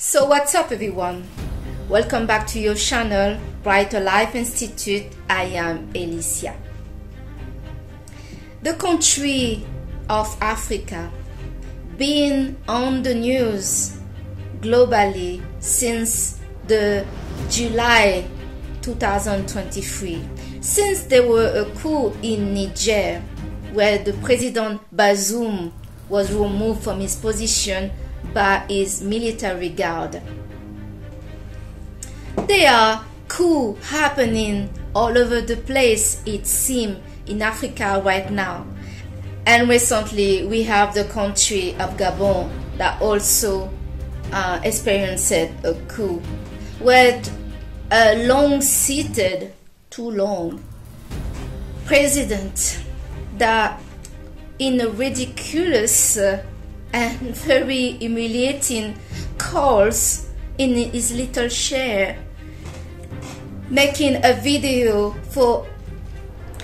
So what's up everyone? Welcome back to your channel, Brighter Life Institute. I am Alicia. The country of Africa been on the news globally since the July 2023, since there were a coup in Niger where the President Bazoum was removed from his position by his military guard. There are coups happening all over the place, it seems, in Africa right now. And recently we have the country of Gabon that also experienced a coup with a long-seated, too long, president that in a ridiculous and very humiliating calls in his little chair, making a video for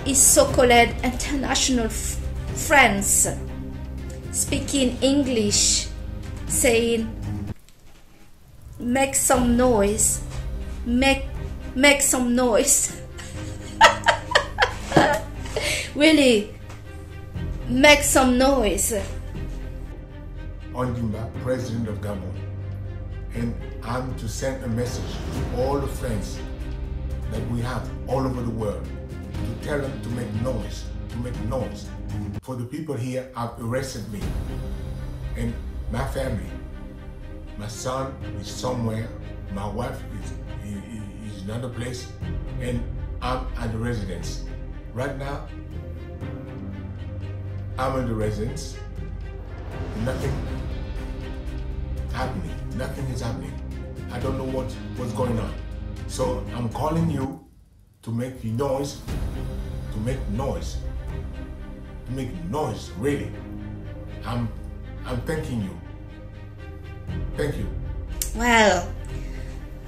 his so-called international friends, speaking English, saying, make some noise, make some noise. Really, make some noise. Ondimba, President of Gabon, and I'm to send a message to all the friends that we have all over the world to tell them to make noise, For the people here have arrested me and my family. My son is somewhere, my wife is in another place, and I'm at the residence. Right now, I'm in the residence. Nothing is happening. I don't know what's going on. So I'm calling you to make noise, really. I'm thanking you. Thank you. Well,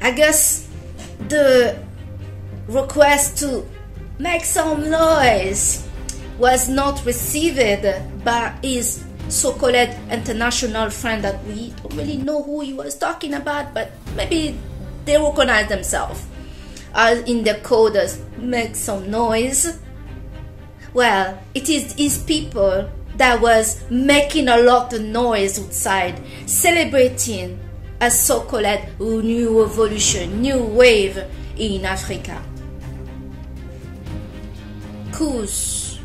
I guess the request to make some noise was not received by his so-called international friend that we don't really know who he was talking about, but maybe they recognize themselves in the code as make some noise. Well, it is his people that was making a lot of noise outside, celebrating a so-called new revolution, new wave in Africa. Coups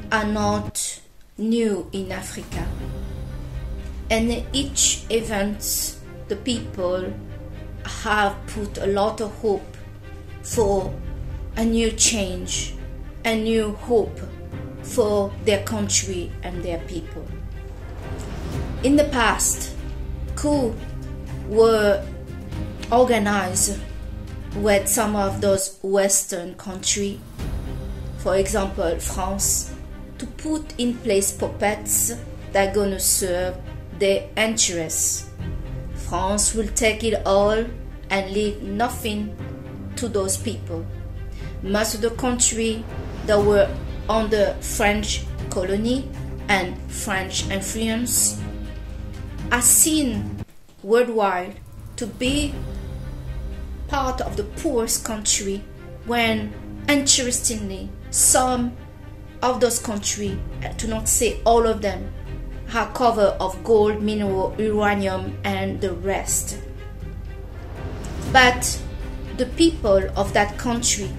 are not new in Africa, and in each event the people have put a lot of hope for a new change, a new hope for their country and their people. In the past, coups were organized with some of those Western countries, for example France, to put in place puppets that are going to serve their interests. France will take it all and leave nothing to those people. Most of the countries that were under French colony and French influence are seen worldwide to be part of the poorest country, when interestingly some of those countries, to not say all of them, are covered of gold, mineral, uranium and the rest. But the people of that country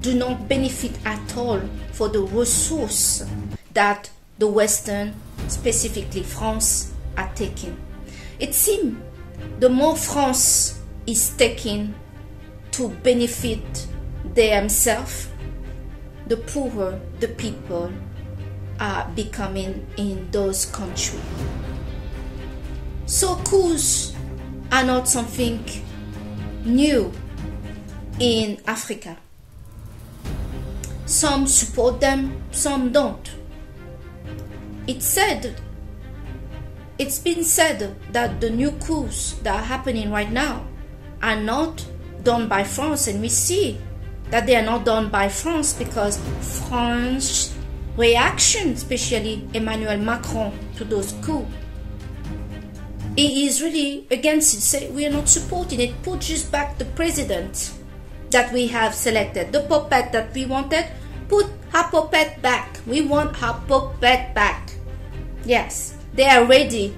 do not benefit at all for the resource that the Western, specifically France, are taking. It seems the more France is taking to benefit themselves, the poorer the people are becoming in those countries. So coups are not something new in Africa. Some support them, some don't. It's been said that the new coups that are happening right now are not done by France, and we see that they are not done by France because France's reaction, especially Emmanuel Macron, to those coups he is really against it, say we are not supporting it, put just back the president that we have selected, the puppet that we wanted, put her puppet back. We want her puppet back. Yes, they are ready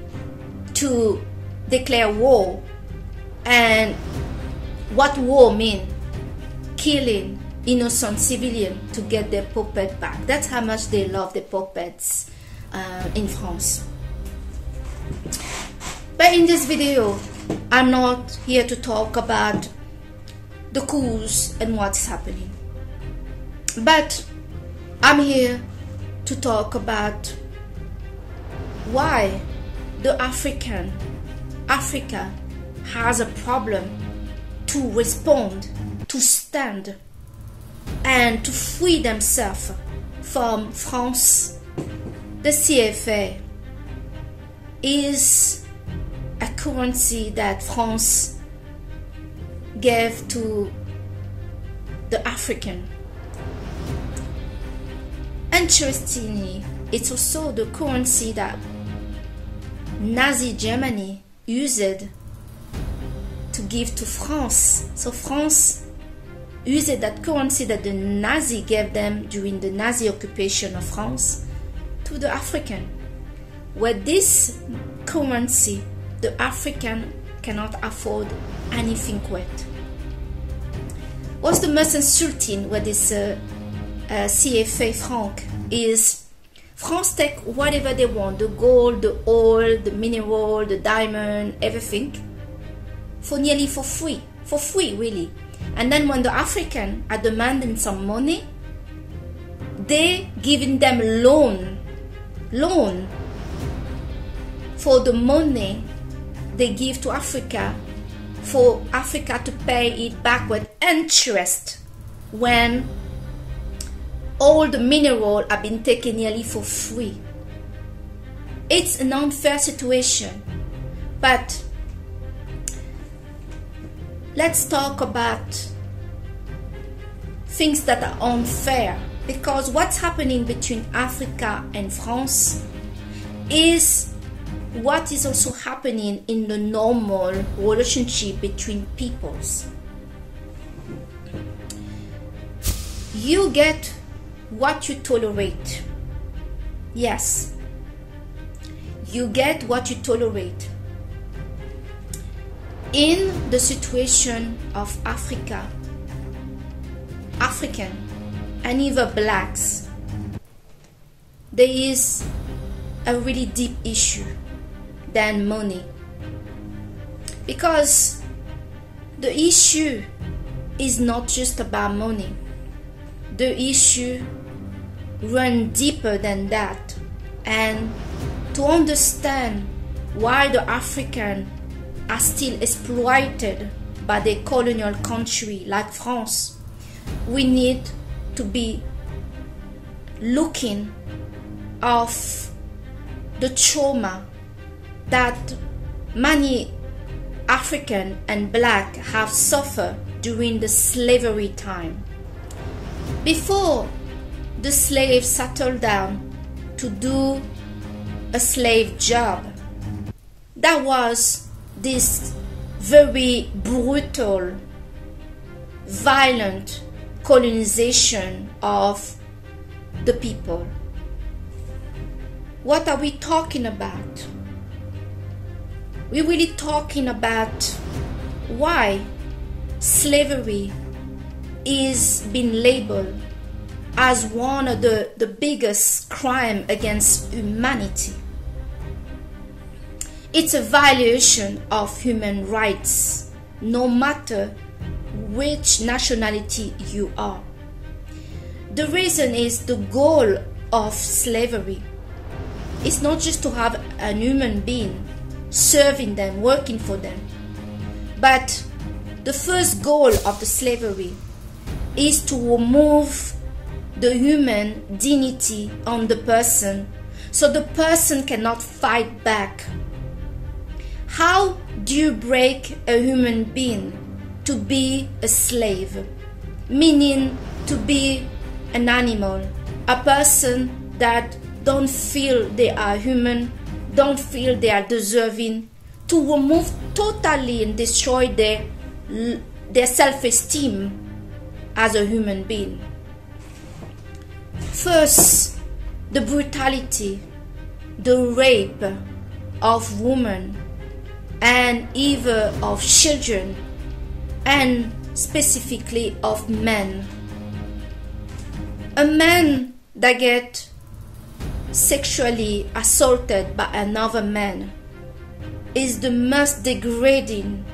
to declare war. And what war mean? Killing innocent civilian to get their puppet back. That's how much they love the puppets in France. But in this video, I'm not here to talk about the coups and what's happening. But I'm here to talk about why the Africa has a problem to respond, to stand, and to free themselves from France. The CFA is a currency that France gave to the African. Interestingly, it's also the currency that Nazi Germany used to give to France. So France used that currency that the Nazi gave them during the Nazi occupation of France to the African. With this currency, the African cannot afford anything with. What's the most insulting with this CFA franc is France take whatever they want, the gold, the oil, the mineral, the diamond, everything, for nearly for free really. And then when the African are demanding some money, they giving them loan for the money they give to Africa, for Africa to pay it back with interest when all the minerals have been taken nearly for free. It's an unfair situation, but let's talk about things that are unfair, because what's happening between Africa and France is what is also happening in the normal relationship between peoples. You get what you tolerate. Yes, you get what you tolerate. In the situation of African, and even blacks, there is a really deep issue than money, because the issue is not just about money. The issue runs deeper than that, and to understand why the African are still exploited by the colonial country like France, we need to be looking of the trauma that many African and black have suffered during the slavery time. Before the slaves settled down to do a slave job, that was this very brutal, violent colonization of the people. What are we talking about? We're really talking about why slavery is being labeled as one of the biggest crimes against humanity. It's a violation of human rights, no matter which nationality you are. The reason is the goal of slavery. It's not just to have a human being serving them, working for them, but the first goal of the slavery is to remove the human dignity on the person, so the person cannot fight back. How do you break a human being to be a slave? Meaning to be an animal, a person that don't feel they are human, don't feel they are deserving to remove totally and destroy their self-esteem as a human being. First, the brutality, the rape of women and even of children, and specifically of men. A man that gets sexually assaulted by another man is the most degrading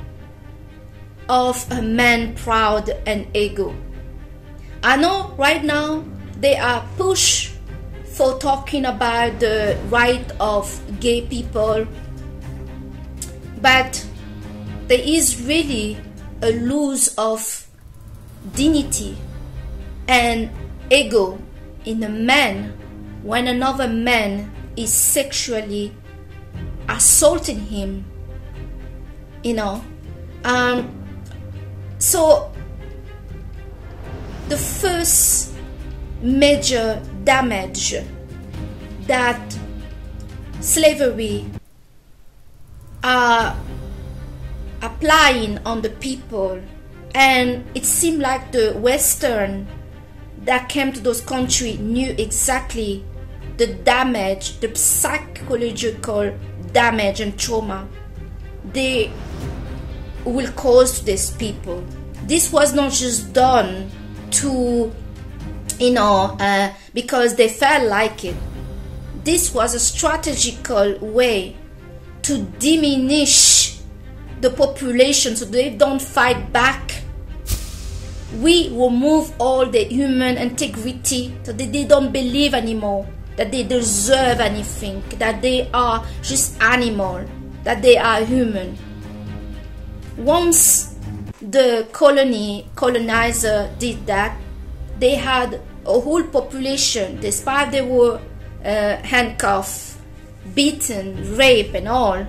of a man proud and ego. I know right now they are pushed for talking about the right of gay people, but there is really a loss of dignity and ego in a man when another man is sexually assaulting him, so the first major damage that slavery are applying on the people, and it seemed like the Western that came to those countries knew exactly the damage, the psychological damage and trauma they will cause to these people. This was not just done to, because they felt like it. This was a strategical way to diminish the population so they don't fight back. We remove all the human integrity so that they don't believe anymore that they deserve anything, that they are just animal, that they are human. Once the colonizer did that, they had a whole population, despite they were handcuffed, beaten, raped and all.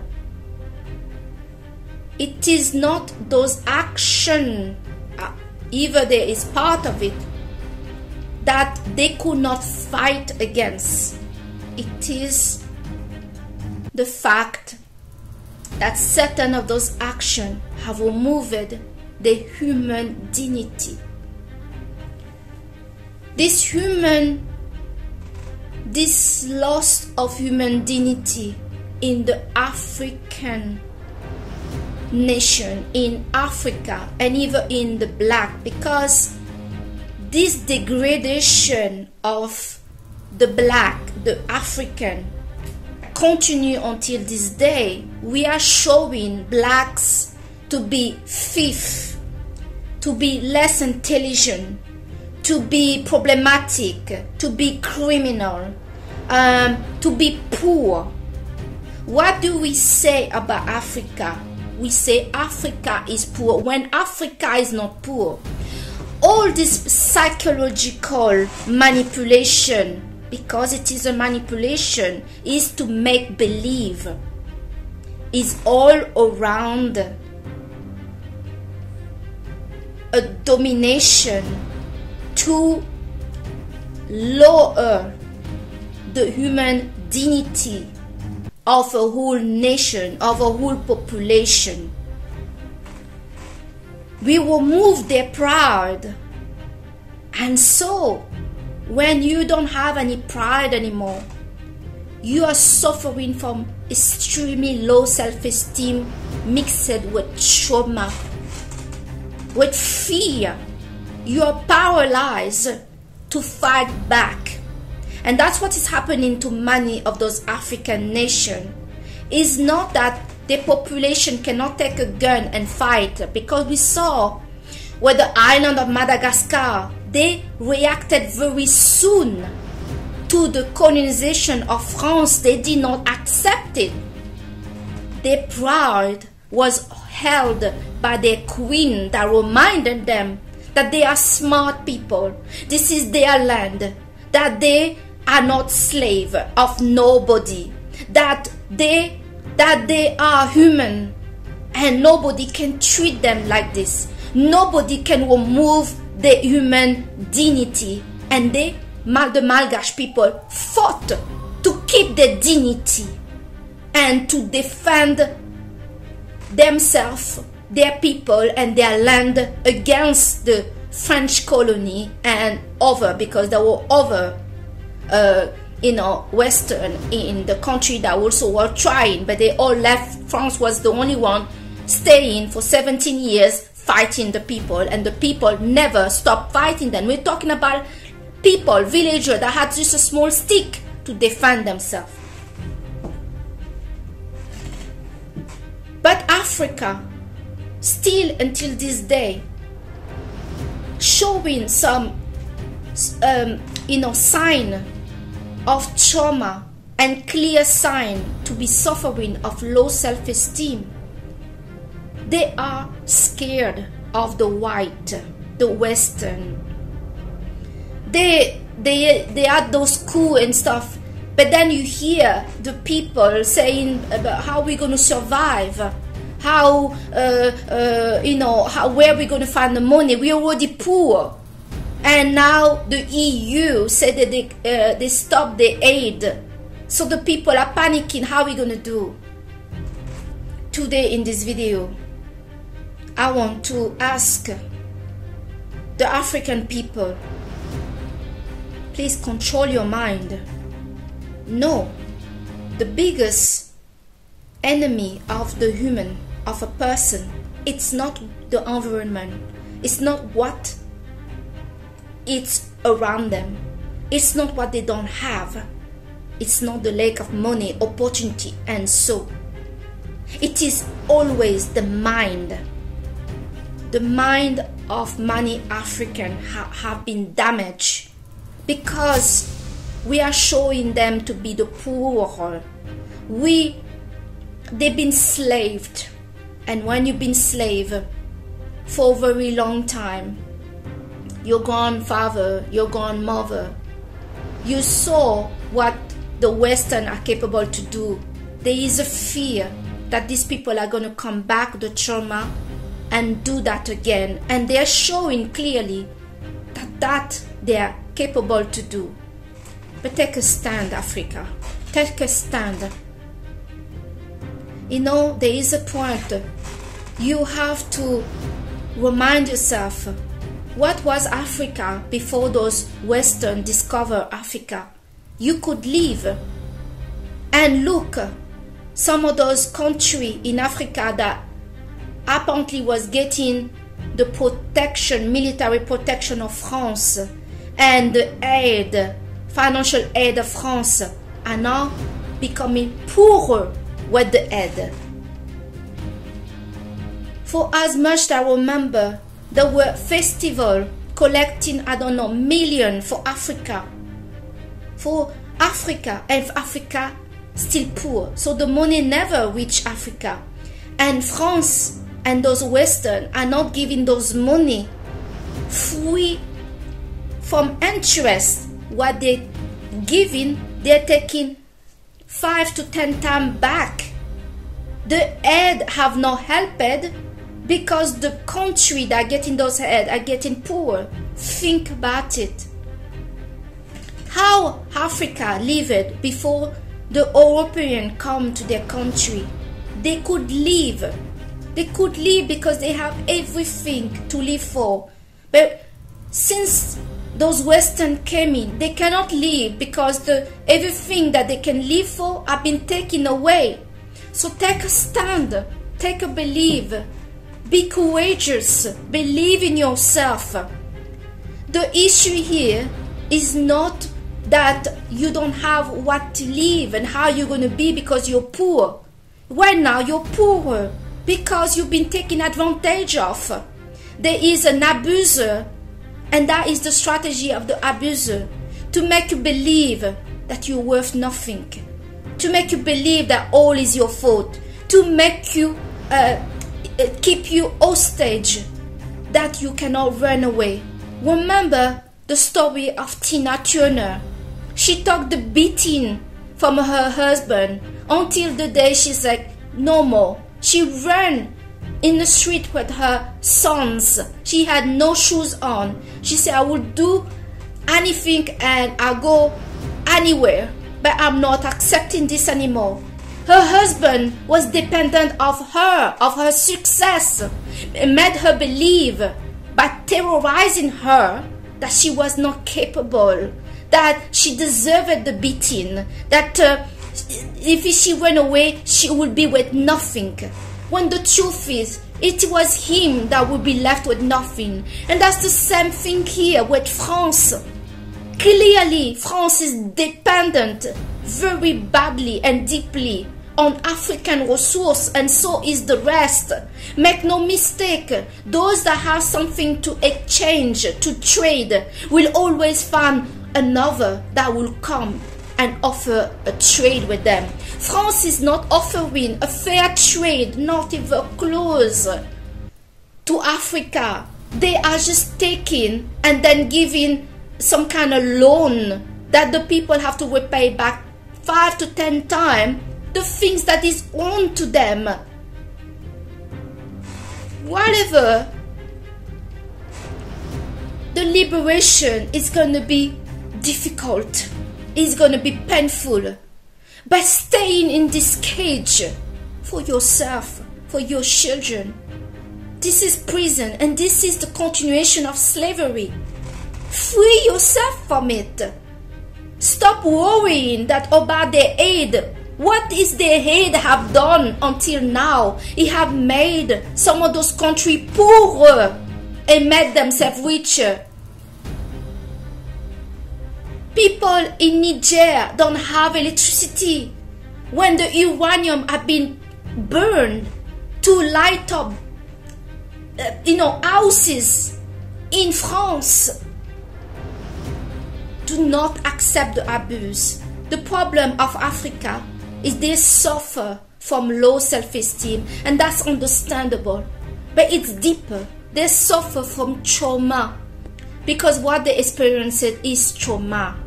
It is not those actions, either there is part of it, that they could not fight against. It is the fact that certain of those actions have removed the human dignity. This loss of human dignity in the African nation, in Africa, and even in the black, because this degradation of the black, the African, continue until this day. We are showing blacks to be thief, to be less intelligent, to be problematic, to be criminal, to be poor. What do we say about Africa? We say Africa is poor when Africa is not poor. All this psychological manipulation, because it is a manipulation, is to make believe, is all around a domination to lower the human dignity of a whole nation, of a whole population. We remove their pride, and so when you don't have any pride anymore, you are suffering from extremely low self-esteem mixed with trauma, with fear. You are paralyzed to fight back. And that's what is happening to many of those African nations. It's not that the population cannot take a gun and fight, because we saw with the island of Madagascar, they reacted very soon to the colonization of France. They did not accept it. Their pride was held by their queen that reminded them that they are smart people. This is their land, that they are not slaves of nobody, that they are human, and nobody can treat them like this. Nobody can remove the human dignity, and the Malgache people fought to keep their dignity and to defend themselves, their people, and their land against the French colony and other, because there were other Western in the country that also were trying, but they all left. France was the only one staying for 17 years fighting the people, and the people never stopped fighting them. We're talking about people, villagers that had just a small stick to defend themselves. But Africa, still until this day, showing some sign of trauma and clear sign to be suffering of low self-esteem. They are scared of the white, the Western. They had those coups and stuff, but then you hear the people saying about how we're going to survive, how where we're going to find the money. We're already poor. And now the EU said that they stopped the aid. So the people are panicking. How are we going to do? Today in this video, I want to ask the African people, please control your mind. No, the biggest enemy of the human, of a person, it's not the environment. It's not what it's around them. It's not what they don't have. It's not the lack of money, opportunity, and so. It is always the mind. The mind of many Africans have been damaged because we are showing them to be the poor. They've been slaved, and when you've been slave for a very long time, your grandfather, your grandmother, you saw what the Western are capable to do. There is a fear that these people are going to come back, the trauma, and do that again. And they're showing clearly that they are capable to do. But take a stand, Africa. Take a stand. You know, there is a point. You have to remind yourself, what was Africa before those Western discovered Africa? You could leave and look, some of those countries in Africa that apparently was getting the protection, military protection of France and the aid, financial aid of France, are now becoming poorer with the aid. For as much as I remember, there were festivals collecting, I don't know, millions for Africa. And Africa still poor. So the money never reached Africa. And France and those Western are not giving those money free from interest. What they're giving, they're taking 5 to 10 times back. The aid have not helped because the country that are getting those aid are getting poor. Think about it. How Africa lived before the Europeans come to their country. They could live. They could live because they have everything to live for. But since those Western came in, they cannot live because everything that they can live for have been taken away. So take a stand. Take a belief. Be courageous. Believe in yourself. The issue here is not that you don't have what to live and how you're going to be because you're poor. Right now you're poor because you've been taken advantage of. There is an abuser, and that is the strategy of the abuser, to make you believe that you're worth nothing, to make you believe that all is your fault, to make you keep you hostage, that you cannot run away. Remember the story of Tina Turner. She took the beating from her husband until the day she's like, no more. She ran in the street with her sons. She had no shoes on. She said, I will do anything and I'll go anywhere, but I'm not accepting this anymore. Her husband was dependent of her success, made her believe by terrorizing her that she was not capable, that she deserved the beating, that if she went away, she would be with nothing. When the truth is, it was him that would be left with nothing. And that's the same thing here with France. Clearly, France is dependent very badly and deeply on African resource, and so is the rest. Make no mistake, those that have something to exchange, to trade, will always find another that will come and offer a trade with them. France is not offering a fair trade, not even close, to Africa. They are just taking and then giving some kind of loan that the people have to repay back 5 to 10 times the things that is owed to them. Whatever, the liberation is going to be difficult, it's going to be painful, but staying in this cage for yourself, for your children, this is prison, and this is the continuation of slavery. Free yourself from it. Stop worrying about their aid. What is their aid have done until now? It have made some of those countries poorer and made themselves richer. People in Niger don't have electricity when the uranium have been burned to light up houses in France. Do not accept the abuse. The problem of Africa is they suffer from low self-esteem, and that's understandable. But it's deeper. They suffer from trauma, because what they experienced is trauma.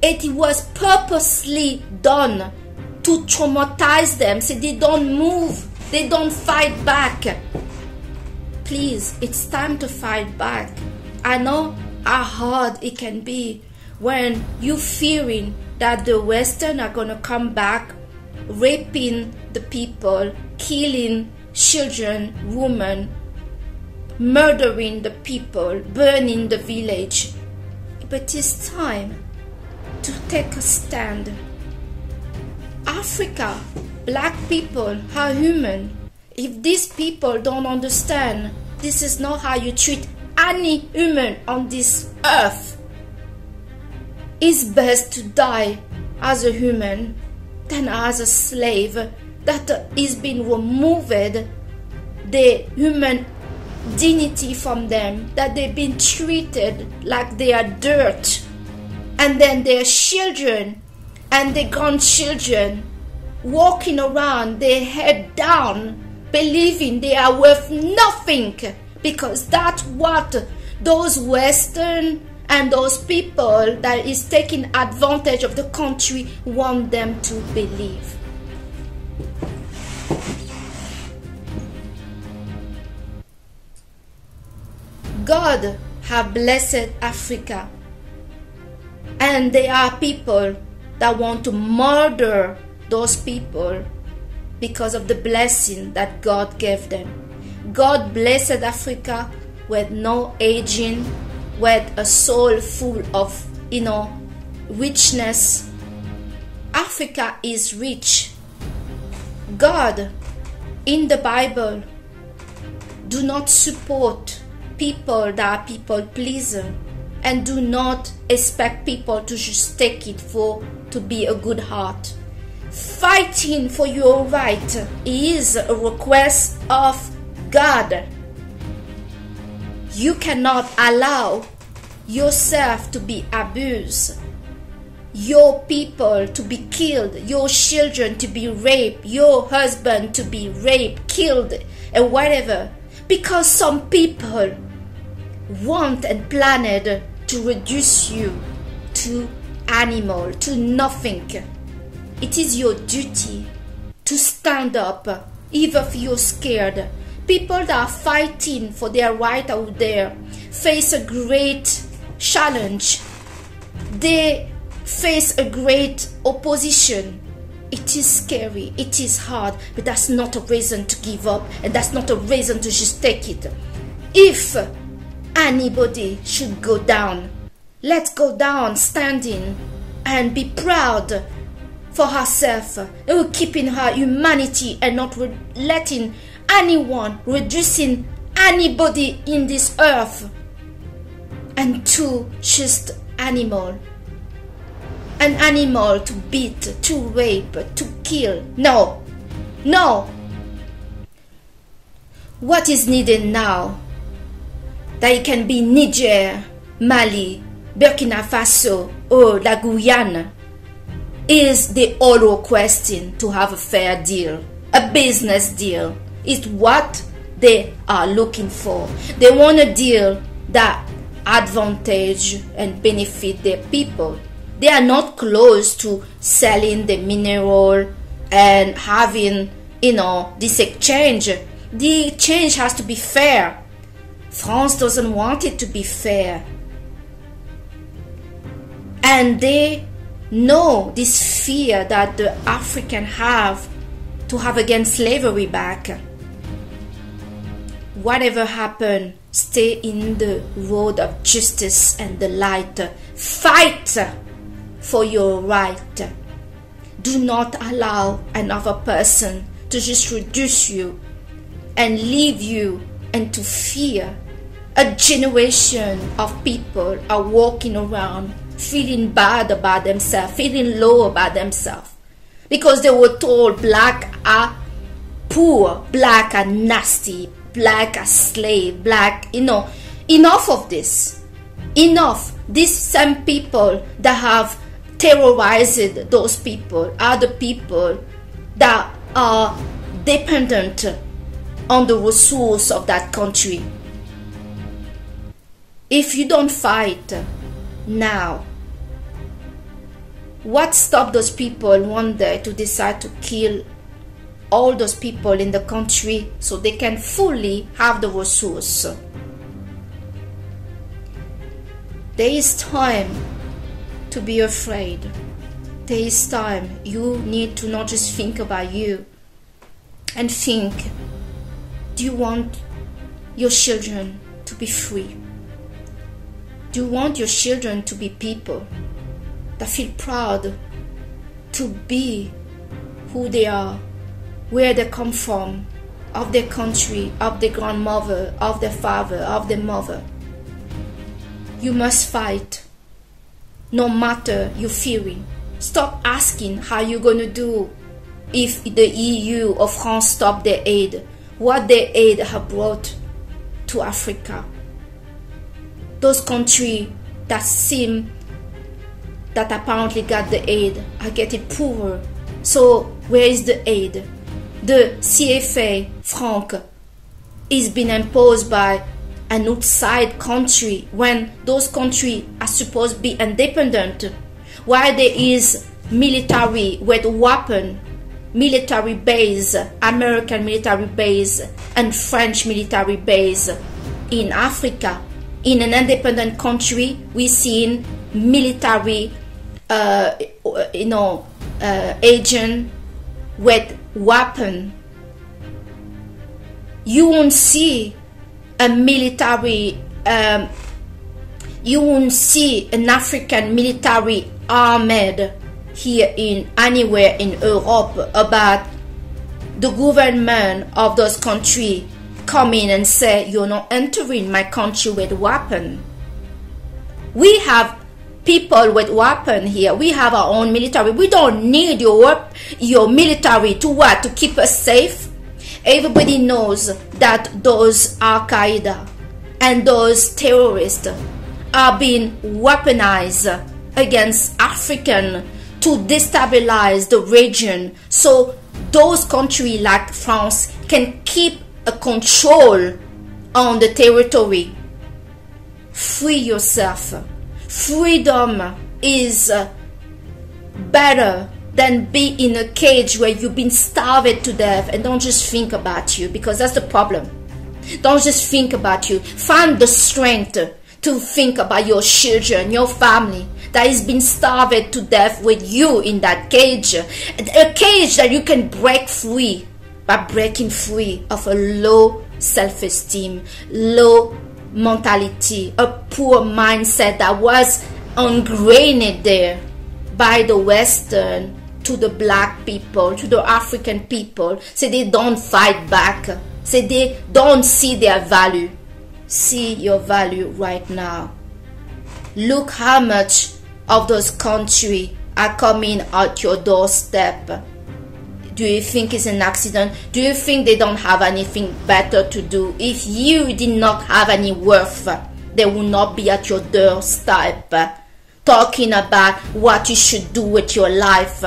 It was purposely done to traumatize them, so they don't move, they don't fight back. Please, it's time to fight back. I know how hard it can be when you're fearing that the Western are going to come back, raping the people, killing children, women, murdering the people, burning the village. But it's time to take a stand. Africa, black people are human. If these people don't understand, this is not how you treat any human on this earth. It's best to die as a human than as a slave that is being removed the human dignity from them, that they've been treated like they are dirt, and then their children and their grandchildren walking around their head down, believing they are worth nothing, because that's what those Western and those people that is taking advantage of the country want them to believe. God have blessed Africa, and there are people that want to murder those people because of the blessing that God gave them. God blessed Africa with no aging, with a soul full of, richness. Africa is rich. God, in the Bible, do not support people that are people pleaser, and do not expect people to just take it to be a good heart. Fighting for your right is a request of God. You cannot allow yourself to be abused, your people to be killed, your children to be raped, your husband to be raped, killed, and whatever, because some people want and planned to reduce you to animal, to nothing. It is your duty to stand up, even if you're scared. People that are fighting for their right out there face a great challenge. They face a great opposition. It is scary, it is hard, but that's not a reason to give up, and that's not a reason to just take it. If anybody should go down, let's go down standing and be proud for herself, keeping her humanity and not letting anyone, reducing anybody in this earth and to just animal. An animal to beat, to rape, to kill. No. No. What is needed now? That it can be Niger, Mali, Burkina Faso, or La Guyane, is the hollow question to have a fair deal, a business deal. Is what they are looking for. They want a deal that advantage and benefit their people. They are not close to selling the mineral and having, this exchange. The exchange has to be fair. France doesn't want it to be fair. And they know this fear that the African have to have against slavery back. Whatever happened, stay in the road of justice and the light. Fight for your right. Do not allow another person to just reduce you and leave you into fear. A generation of people are walking around feeling bad about themselves, feeling low about themselves, because they were told black are poor, black are nasty, black are slave, black, enough of this. Enough. These same people that have terrorized those people are the people that are dependent on the resource of that country. If you don't fight now, what stopped those people one day to decide to kill all those people in the country so they can fully have the resource? There is time to be afraid. There is time. You need to not just think about you and think, do you want your children to be free? Do you want your children to be people that feel proud to be who they are, where they come from, of their country, of their grandmother, of their father, of their mother? You must fight, no matter your fearing. Stop asking how you're going to do if the EU or France stop their aid. What their aid have brought to Africa. Those countries that apparently got the aid are getting poorer. So where is the aid? The CFA franc is being imposed by an outside country when those countries are supposed to be independent. While there is military with weapon, military base, American military base and French military base in Africa. In an independent country, we seen military, agent with weapon. You won't see a military. You won't see an African military armed here in anywhere in Europe about the government of those countries come in and say, you're not entering my country with weapon. We have people with weapon here. We have our own military. We don't need your military to what? To keep us safe? Everybody knows that those Al-Qaeda and those terrorists are being weaponized against African to destabilize the region. So those countries like France can keep a control on the territory. Free yourself. Freedom is better than be in a cage where you've been starved to death. And don't just think about you, because that's the problem. Don't just think about you. Find the strength to think about your children, your family. that is being starved to death with you in that cage. A cage that you can break free by breaking free of a low self-esteem, low mentality, a poor mindset that was ingrained there by the Western to the black people, to the African people. So they don't fight back. So they don't see their value. See your value right now. Look how much of those countries are coming at your doorstep. Do you think it's an accident? Do you think they don't have anything better to do? If you did not have any worth, they will not be at your doorstep talking about what you should do with your life.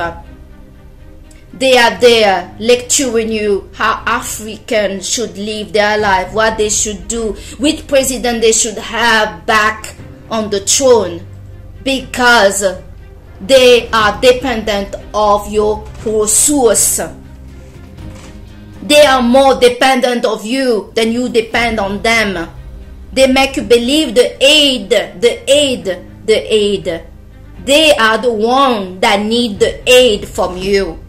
They are there lecturing you how Africans should live their life, what they should do, which president they should have back on the throne, because they are dependent of your resource. They are more dependent of you than you depend on them. They make you believe the aid. They are the one that need the aid from you.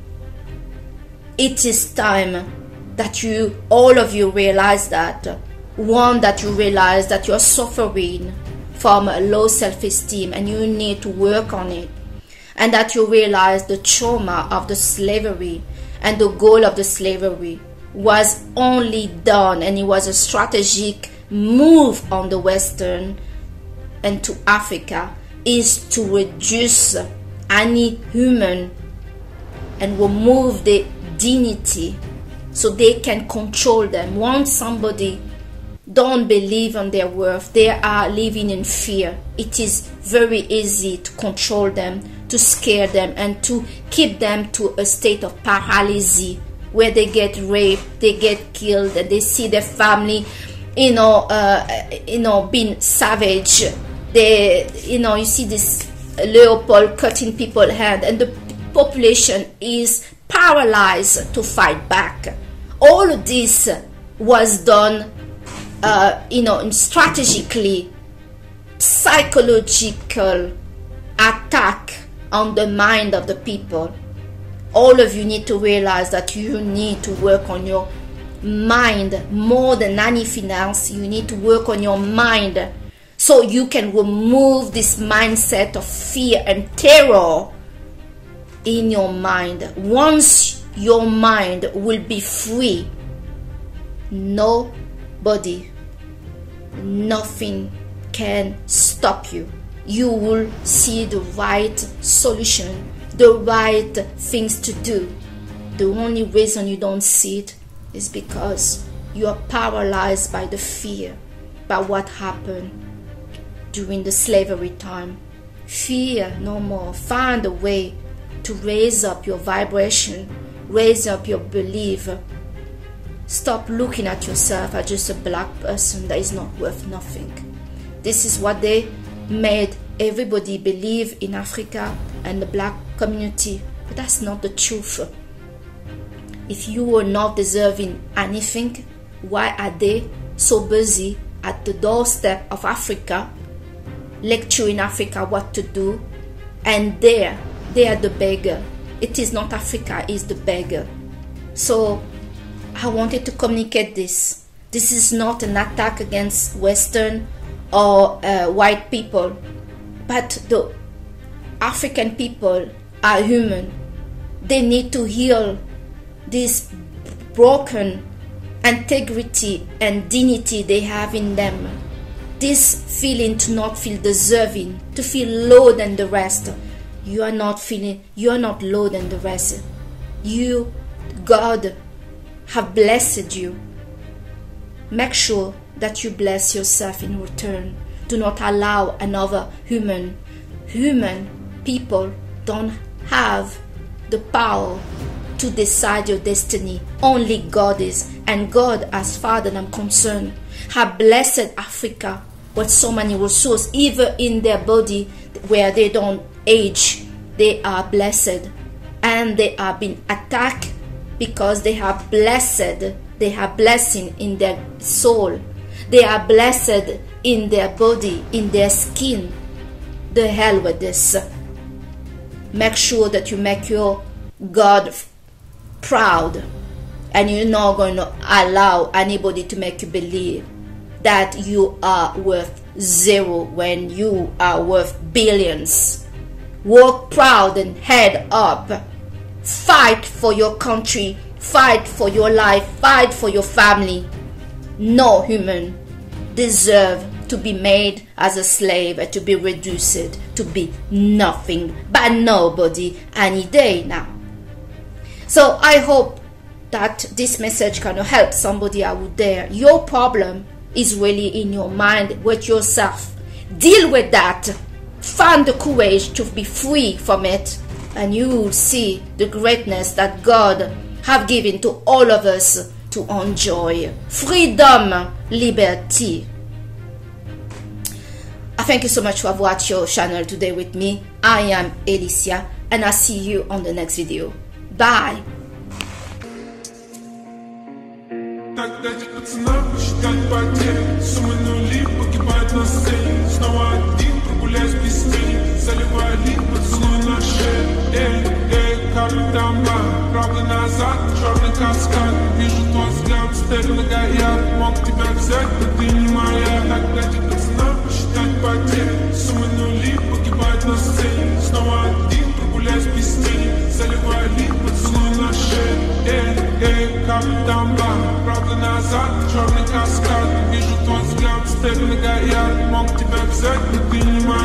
It is time that all of you realize that. One, that you realize that you're suffering from a low self-esteem and you need to work on it. And that you realize the trauma of the slavery and the goal of the slavery was only done, and it was a strategic move on the Western and to Africa, is to reduce any human and remove the dignity so they can control them. Once somebody don't believe in their worth, they are living in fear. It is very easy to control them, to scare them, and to keep them to a state of paralysis where they get raped, they get killed, and they see their family, being savage. You see this leopard cutting people's hand, and the population is paralyzed to fight back. All of this was done, strategically, psychological attack on the mind of the people. All of you need to realize that you need to work on your mind more than anything else. You need to work on your mind so you can remove this mindset of fear and terror in your mind. Once your mind will be free, nobody, nothing can stop you. You will see the right solution, the right things to do. The only reason you don't see it is because you are paralyzed by the fear, by what happened during the slavery time. Fear no more. Find a way to raise up your vibration, raise up your belief. Stop looking at yourself as just a black person that is not worth nothing. This is what they made everybody believe in Africa and the black community, but that's not the truth. If you are not deserving anything, why are they so busy at the doorstep of Africa, lecturing Africa what to do, and they are the beggar? It is not Africa, is the beggar. So I wanted to communicate this. This is not an attack against Western or white people, but the African people are human. They need to heal this broken integrity and dignity they have in them. This feeling to not feel deserving, to feel lower than the rest. You are not lower than the rest. You, God, have blessed you. Make sure that you bless yourself in return. Do not allow another human people don't have the power to decide your destiny. Only God is, and God, as far as I'm concerned, have blessed Africa with so many resources, even in their body where they don't age. They are blessed, and they are being attacked because they have blessed. They have blessing in their soul. They are blessed in their body, in their skin. the hell with this. Make sure that you make your God proud, and you're not going to allow anybody to make you believe that you are worth zero when you are worth billions. Walk proud and head up. Fight for your country, fight for your life, fight for your family. No human deserves to be made as a slave and to be reduced to be nothing by nobody any day now. So I hope that this message can help somebody out there. Your problem is really in your mind with yourself. Deal with that. Find the courage to be free from it, and you will see the greatness that God have given to all of us to enjoy. Freedom, liberty. I thank you so much for watching your channel today with me. I am Alicia, and I see you on the next video. Bye. Так дайте пацанам посчитать потери. Суммы нули погибают на сцене. Снова один, прогуляюсь без тени. Заливаю лик, поцелуй на шею. Капитан Бар, правый назад, черный каскад. Вижу твой взгляд, стель многояд. Мог тебя взять, но ты не моя. Так дайте пацанам посчитать потери. Суммы нули погибают на сцене. Снова один, прогуляюсь без тени. Заливаю лик, поцелуй на шею. Капитан Бар, правда назад, черный каскад. Вижу твой взгляд, степь многояд. Мог тебя взять, но ты не моя.